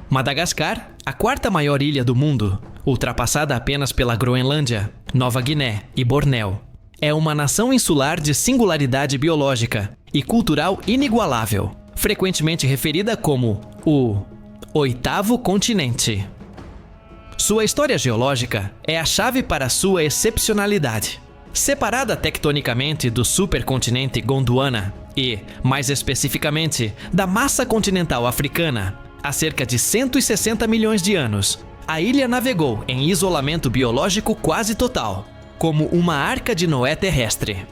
Madagascar, a quarta maior ilha do mundo, ultrapassada apenas pela Groenlândia, Nova Guiné e Bornéu, é uma nação insular de singularidade biológica e cultural inigualável, frequentemente referida como o oitavo continente. Sua história geológica é a chave para sua excepcionalidade. Separada tectonicamente do supercontinente Gondwana e, mais especificamente, da massa continental africana, há cerca de 160 milhões de anos, a ilha navegou em isolamento biológico quase total, como uma arca de Noé terrestre.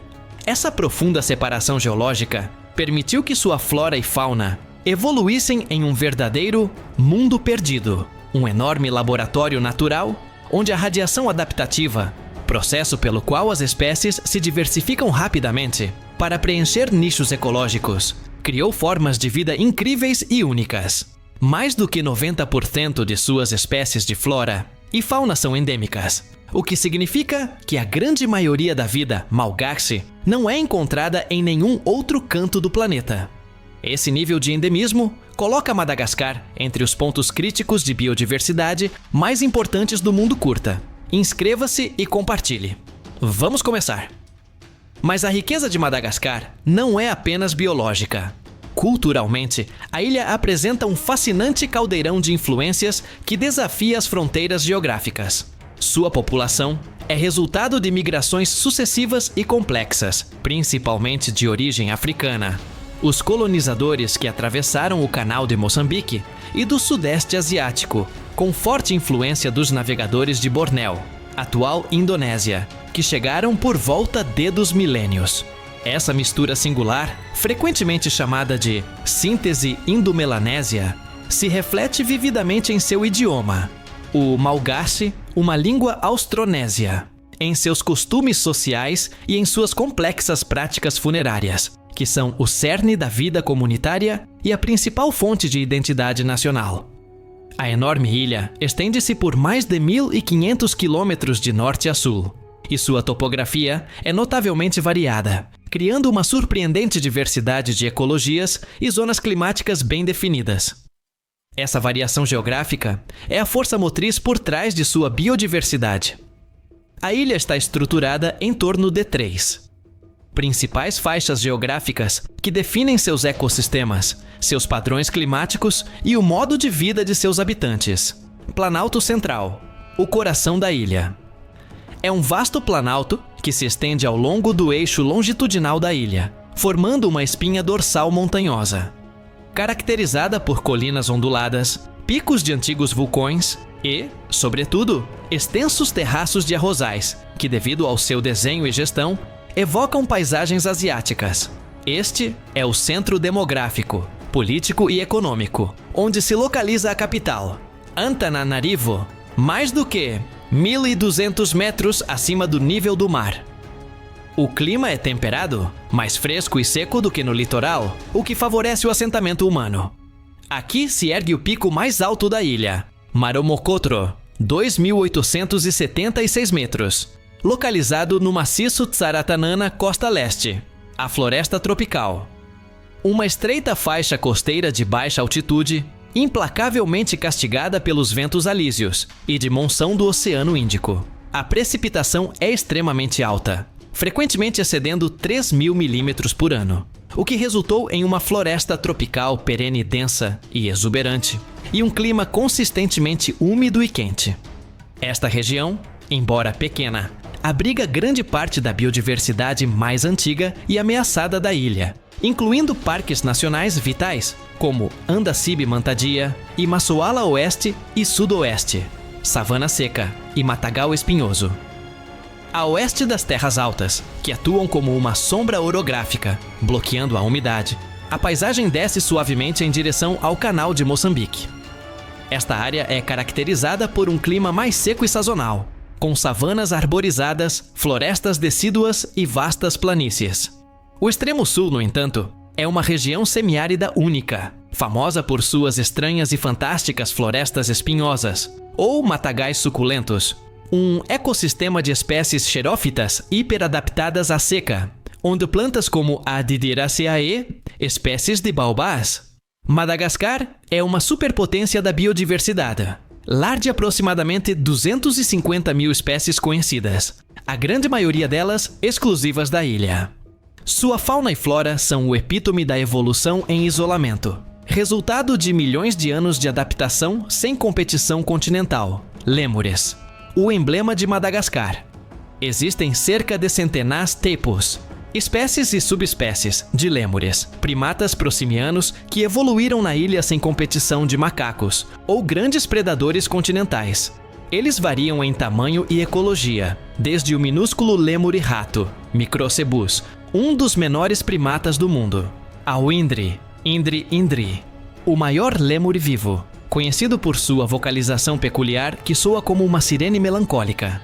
Essa profunda separação geológica permitiu que sua flora e fauna evoluíssem em um verdadeiro mundo perdido, um enorme laboratório natural onde a radiação adaptativa, processo pelo qual as espécies se diversificam rapidamente para preencher nichos ecológicos, criou formas de vida incríveis e únicas. Mais do que 90% de suas espécies de flora e fauna são endêmicas, o que significa que a grande maioria da vida malgache não é encontrada em nenhum outro canto do planeta. Esse nível de endemismo coloca Madagascar entre os pontos críticos de biodiversidade mais importantes do mundo curta. Inscreva-se e compartilhe. Vamos começar! Mas a riqueza de Madagascar não é apenas biológica. Culturalmente, a ilha apresenta um fascinante caldeirão de influências que desafia as fronteiras geográficas. Sua população é resultado de migrações sucessivas e complexas, principalmente de origem africana. Os colonizadores que atravessaram o Canal de Moçambique e do Sudeste Asiático, com forte influência dos navegadores de Bornéu, atual Indonésia, que chegaram por volta dos milênios. Essa mistura singular, frequentemente chamada de síntese indo-melanésia, se reflete vividamente em seu idioma, o malgache, uma língua austronésia, em seus costumes sociais e em suas complexas práticas funerárias, que são o cerne da vida comunitária e a principal fonte de identidade nacional. A enorme ilha estende-se por mais de 1.500 quilômetros de norte a sul, e sua topografia é notavelmente variada, criando uma surpreendente diversidade de ecologias e zonas climáticas bem definidas. Essa variação geográfica é a força motriz por trás de sua biodiversidade. A ilha está estruturada em torno de três principais faixas geográficas que definem seus ecossistemas, seus padrões climáticos e o modo de vida de seus habitantes. Planalto Central, o coração da ilha. É um vasto planalto que se estende ao longo do eixo longitudinal da ilha, formando uma espinha dorsal montanhosa, caracterizada por colinas onduladas, picos de antigos vulcões e, sobretudo, extensos terraços de arrozais, que, devido ao seu desenho e gestão, evocam paisagens asiáticas. Este é o centro demográfico, político e econômico, onde se localiza a capital, Antananarivo, mais do que 1.200 metros acima do nível do mar. O clima é temperado, mais fresco e seco do que no litoral, o que favorece o assentamento humano. Aqui se ergue o pico mais alto da ilha, Maromokotro, 2.876 metros, localizado no maciço Tsaratanana Costa Leste, a floresta tropical. Uma estreita faixa costeira de baixa altitude, implacavelmente castigada pelos ventos alísios e de monção do Oceano Índico. A precipitação é extremamente alta, frequentemente excedendo 3.000 milímetros por ano, o que resultou em uma floresta tropical perene densa e exuberante, e um clima consistentemente úmido e quente. Esta região, embora pequena, abriga grande parte da biodiversidade mais antiga e ameaçada da ilha, incluindo parques nacionais vitais, como Andacibe-Mantadia e Massoala Oeste e Sudoeste, Savana Seca e Matagal Espinhoso. A oeste das terras altas, que atuam como uma sombra orográfica, bloqueando a umidade, a paisagem desce suavemente em direção ao Canal de Moçambique. Esta área é caracterizada por um clima mais seco e sazonal, com savanas arborizadas, florestas decíduas e vastas planícies. O extremo sul, no entanto, é uma região semiárida única, famosa por suas estranhas e fantásticas florestas espinhosas, ou matagais suculentos, um ecossistema de espécies xerófitas hiperadaptadas à seca, onde plantas como a Didiraceae, espécies de baobás, Madagascar é uma superpotência da biodiversidade. Lar de aproximadamente 250 mil espécies conhecidas, a grande maioria delas exclusivas da ilha. Sua fauna e flora são o epítome da evolução em isolamento, resultado de milhões de anos de adaptação sem competição continental. Lêmures, o emblema de Madagascar. Existem cerca de centenas de tipos, espécies e subespécies de lêmures, primatas proximianos que evoluíram na ilha sem competição de macacos ou grandes predadores continentais. Eles variam em tamanho e ecologia, desde o minúsculo lêmure-rato, Microcebus, um dos menores primatas do mundo, ao indri, indri, o maior lêmure vivo, conhecido por sua vocalização peculiar que soa como uma sirene melancólica.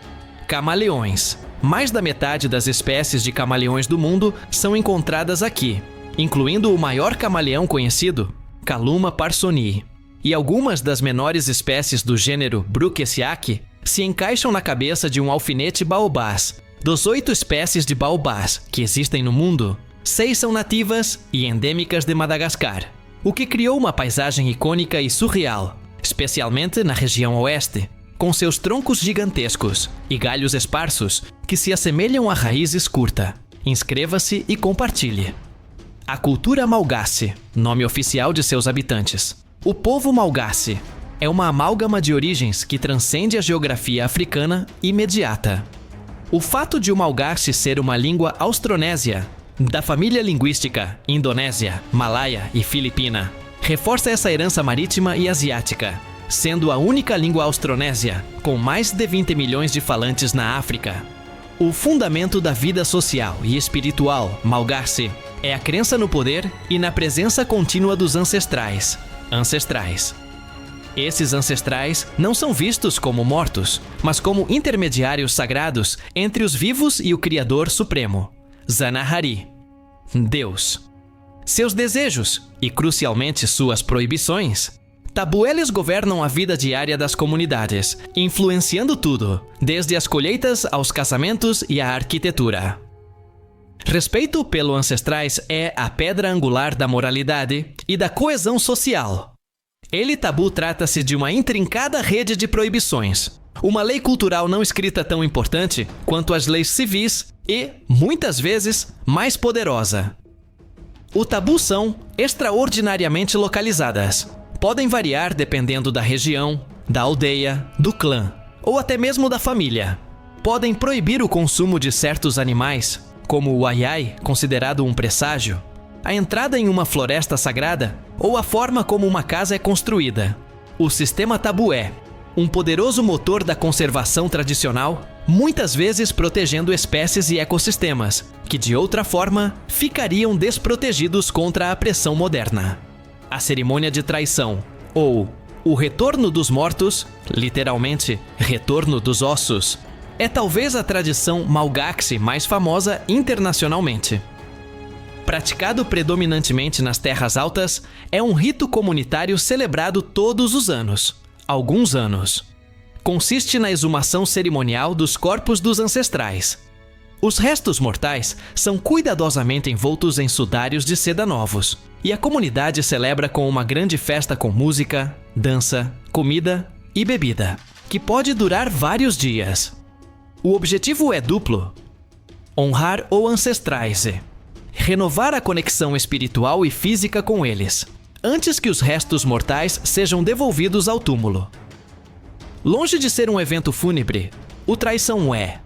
Camaleões. Mais da metade das espécies de camaleões do mundo são encontradas aqui, incluindo o maior camaleão conhecido, Caluma parsonii. E algumas das menores espécies do gênero Bruchesiaci se encaixam na cabeça de um alfinete baobás. Dos 8 espécies de baobás que existem no mundo, 6 são nativas e endêmicas de Madagascar, o que criou uma paisagem icônica e surreal, especialmente na região oeste, com seus troncos gigantescos e galhos esparsos que se assemelham a raízes curtas. Inscreva-se e compartilhe. A cultura Malgache, nome oficial de seus habitantes. O povo Malgache é uma amálgama de origens que transcende a geografia africana imediata. O fato de o Malgache ser uma língua austronésia, da família linguística Indonésia, Malaia e Filipina, reforça essa herança marítima e asiática, sendo a única língua austronésia com mais de 20 milhões de falantes na África. O fundamento da vida social e espiritual Malgache é a crença no poder e na presença contínua dos ancestrais. Esses ancestrais não são vistos como mortos, mas como intermediários sagrados entre os vivos e o Criador Supremo, Zanahari, Deus. Seus desejos, e crucialmente suas proibições, tabueles governam a vida diária das comunidades, influenciando tudo, desde as colheitas aos casamentos e à arquitetura. Respeito pelo ancestrais é a pedra angular da moralidade e da coesão social. Ele tabu trata-se de uma intrincada rede de proibições, uma lei cultural não escrita tão importante quanto as leis civis e, muitas vezes, mais poderosa. O tabu são extraordinariamente localizadas. Podem variar dependendo da região, da aldeia, do clã ou até mesmo da família. Podem proibir o consumo de certos animais, como o aiai, considerado um presságio, a entrada em uma floresta sagrada ou a forma como uma casa é construída. O sistema tabu é um poderoso motor da conservação tradicional, muitas vezes protegendo espécies e ecossistemas que de outra forma ficariam desprotegidos contra a pressão moderna. A cerimônia de traição, ou o retorno dos mortos, literalmente, retorno dos ossos, é talvez a tradição Malgache mais famosa internacionalmente. Praticado predominantemente nas terras altas, é um rito comunitário celebrado todos os anos, alguns anos. Consiste na exumação cerimonial dos corpos dos ancestrais. Os restos mortais são cuidadosamente envoltos em sudários de seda novos, e a comunidade celebra com uma grande festa com música, dança, comida e bebida, que pode durar vários dias. O objetivo é duplo: honrar os ancestrais, renovar a conexão espiritual e física com eles, antes que os restos mortais sejam devolvidos ao túmulo. Longe de ser um evento fúnebre, o traição é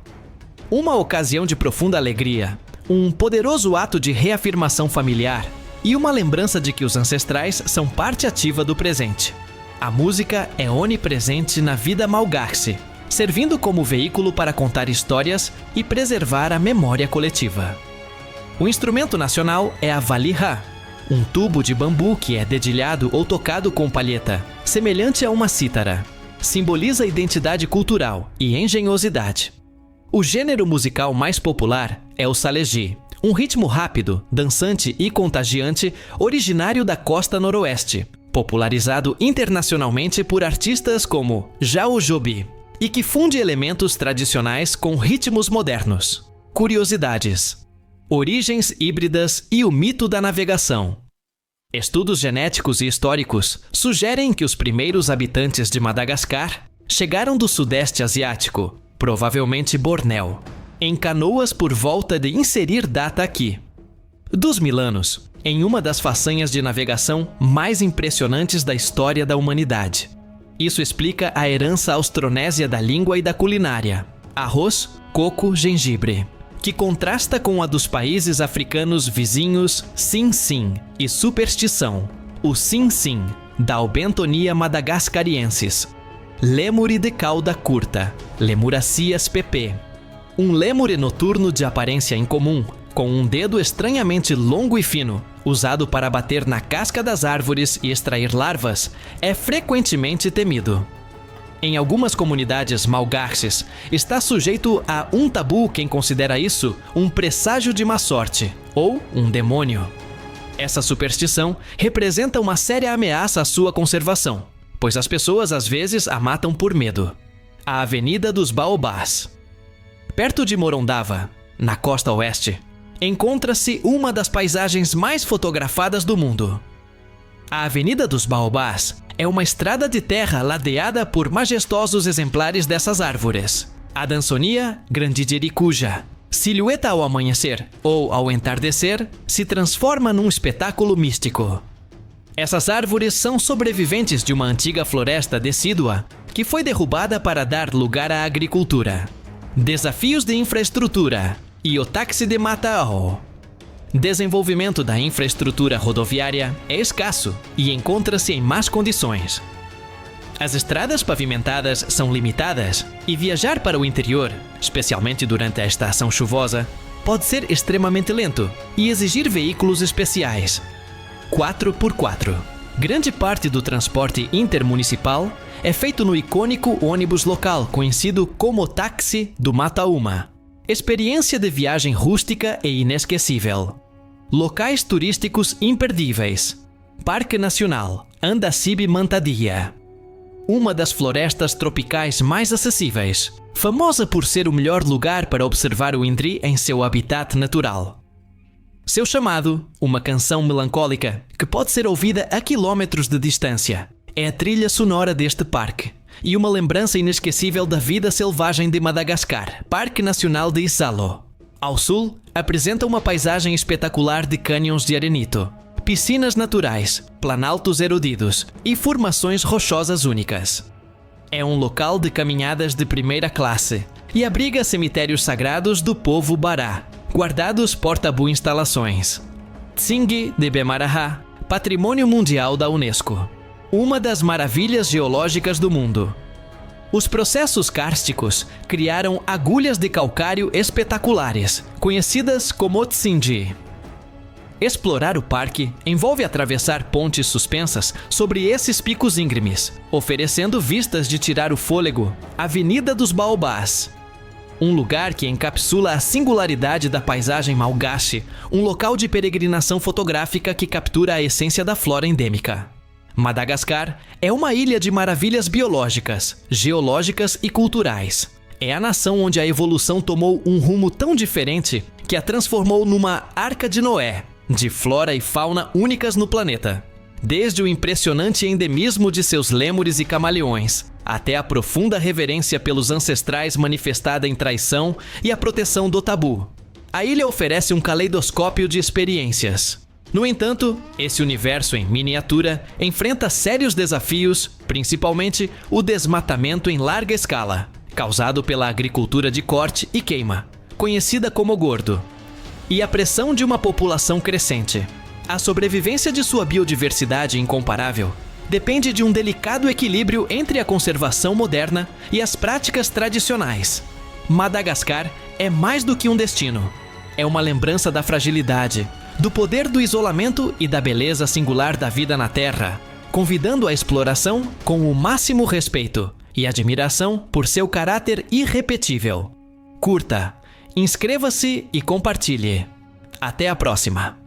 uma ocasião de profunda alegria, um poderoso ato de reafirmação familiar e uma lembrança de que os ancestrais são parte ativa do presente. A música é onipresente na vida Malgache, servindo como veículo para contar histórias e preservar a memória coletiva. O instrumento nacional é a valirra, um tubo de bambu que é dedilhado ou tocado com palheta, semelhante a uma cítara. Simboliza identidade cultural e engenhosidade. O gênero musical mais popular é o saleji, um ritmo rápido, dançante e contagiante originário da costa noroeste, popularizado internacionalmente por artistas como Jao Jobi, e que funde elementos tradicionais com ritmos modernos. Curiosidades: origens híbridas e o mito da navegação. Estudos genéticos e históricos sugerem que os primeiros habitantes de Madagascar chegaram do Sudeste Asiático, provavelmente Bornéu, em canoas por volta de inserir data aqui. Dos Milanos, em uma das façanhas de navegação mais impressionantes da história da humanidade. Isso explica a herança austronésia da língua e da culinária: arroz, coco, gengibre, que contrasta com a dos países africanos vizinhos Sim-Sim e superstição, o Sim-Sim, da Albentonia madagascariensis. Lêmure de cauda curta, Lemuraceas pp. Um lêmure noturno de aparência incomum, com um dedo estranhamente longo e fino, usado para bater na casca das árvores e extrair larvas, é frequentemente temido. Em algumas comunidades malgaches, está sujeito a um tabu quem considera isso um presságio de má sorte, ou um demônio. Essa superstição representa uma séria ameaça à sua conservação, pois as pessoas às vezes a matam por medo. A Avenida dos Baobás. Perto de Morondava, na costa oeste, encontra-se uma das paisagens mais fotografadas do mundo. A Avenida dos Baobás é uma estrada de terra ladeada por majestosos exemplares dessas árvores. A Dansonia grandidiricuja, silhueta ao amanhecer ou ao entardecer, se transforma num espetáculo místico. Essas árvores são sobreviventes de uma antiga floresta decídua que foi derrubada para dar lugar à agricultura. Desafios de infraestrutura e o táxi de Matao. Desenvolvimento da infraestrutura rodoviária é escasso e encontra-se em más condições. As estradas pavimentadas são limitadas e viajar para o interior, especialmente durante a estação chuvosa, pode ser extremamente lento e exigir veículos especiais. 4x4. Grande parte do transporte intermunicipal é feito no icônico ônibus local conhecido como táxi do Matauma. Experiência de viagem rústica e inesquecível. Locais turísticos imperdíveis. Parque Nacional Andasibe Mantadia. Uma das florestas tropicais mais acessíveis, famosa por ser o melhor lugar para observar o Indri em seu habitat natural. Seu chamado, uma canção melancólica que pode ser ouvida a quilómetros de distância, é a trilha sonora deste parque e uma lembrança inesquecível da vida selvagem de Madagascar, Parque Nacional de Isalo. Ao sul, apresenta uma paisagem espetacular de cânions de arenito, piscinas naturais, planaltos erodidos e formações rochosas únicas. É um local de caminhadas de primeira classe e abriga cemitérios sagrados do povo Bará, guardados por tabu instalações. Tsingy de Bemaraha, Patrimônio Mundial da Unesco. Uma das maravilhas geológicas do mundo. Os processos kársticos criaram agulhas de calcário espetaculares, conhecidas como Tsingy. Explorar o parque envolve atravessar pontes suspensas sobre esses picos íngremes, oferecendo vistas de tirar o fôlego. Avenida dos Baobás. Um lugar que encapsula a singularidade da paisagem malgache, um local de peregrinação fotográfica que captura a essência da flora endêmica. Madagascar é uma ilha de maravilhas biológicas, geológicas e culturais. É a nação onde a evolução tomou um rumo tão diferente que a transformou numa Arca de Noé, de flora e fauna únicas no planeta. Desde o impressionante endemismo de seus lêmures e camaleões, até a profunda reverência pelos ancestrais manifestada em traição e a proteção do tabu. A ilha oferece um caleidoscópio de experiências. No entanto, esse universo em miniatura enfrenta sérios desafios, principalmente o desmatamento em larga escala, causado pela agricultura de corte e queima, conhecida como gordo, e a pressão de uma população crescente. A sobrevivência de sua biodiversidade incomparável depende de um delicado equilíbrio entre a conservação moderna e as práticas tradicionais. Madagascar é mais do que um destino. É uma lembrança da fragilidade, do poder do isolamento e da beleza singular da vida na Terra, convidando a exploração com o máximo respeito e admiração por seu caráter irrepetível. Curta, inscreva-se e compartilhe. Até a próxima!